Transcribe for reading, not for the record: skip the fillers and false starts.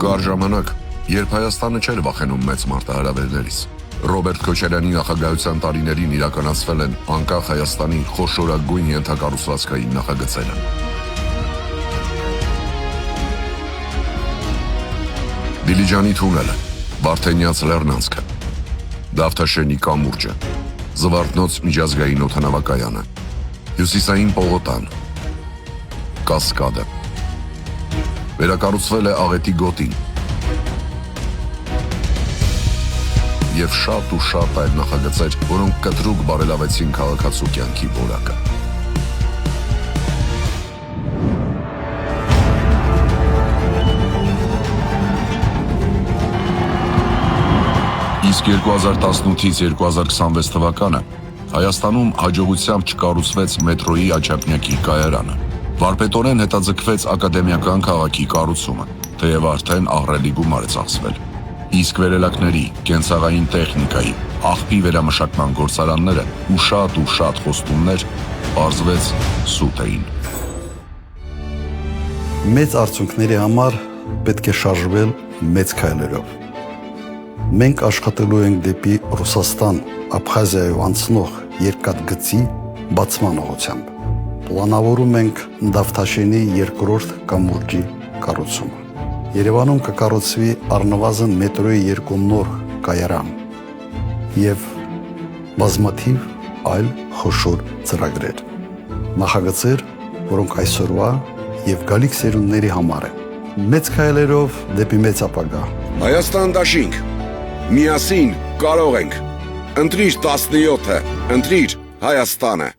Կար ժամանակ, երբ Հայաստանը չէր վախենում մեծ մարտահրավերներից։ Ռոբերտ Քոչարյանի նախագահության տարիներին իրականացվել են անկախ Հայաստանի խոշորագույն ենթակառուցվածքային նախագծերը։ Դիլիջանի թունելը, Վարդենյաց լեռնանցքը, Դավթաշենի կամուրջը, Զվարթնոց միջազգային օդանավակայանը, Հյուսիսային պողոտան, Կասկադը։ Վերակառուցվել է Աղետի գոտին և շատ ու շատ այլ նախագծեր, որոնք կտրուկ բարելավեցին քաղաքացու կյանքի որակը։ Իսկ 2018-ից 2026 թվականը Հայաստանում հաջողությամբ չկառուցվեց մետրոյի Աչափնյակի կայարանը։ Վարպետորեն հետաձգվեց ակադեմիական քաղաքի կառուցումը, թեև արդեն ահռելի գումար է ծախսվել։ Իսկ վերելակների, կենցաղային տեխնիկայի, աղբի վերամշակման գործարանները ու շատ խոստումներ պարզվեց սուտ էին։ Մեծ արդյունքների համար պետք է շարժվել մեծ քայլերով։ Մենք աշխատելու ենք դեպի Ռուսաստան, Աբխազիայով անցնող երկաթգծի բացման ուղղությամբ։ Պլանավորում ենք Դավթաշենի երկրորդ կամուրջի կառուցումը։ Երևանում կկառուցվի առնվազն մետրոյի 2 նոր կայարան և բազմաթիվ այլ խոշոր ծրագրեր։ Նախագծեր, որոնք այսօրվա և գալիք սերունդների համար են։ Մեծ քայլերով դեպի մեծ ապագա։ Հայաստան դաշինք, միասին կարող ենք։ Ընտրիր 17-ը, ընտրիր Հայաստանը։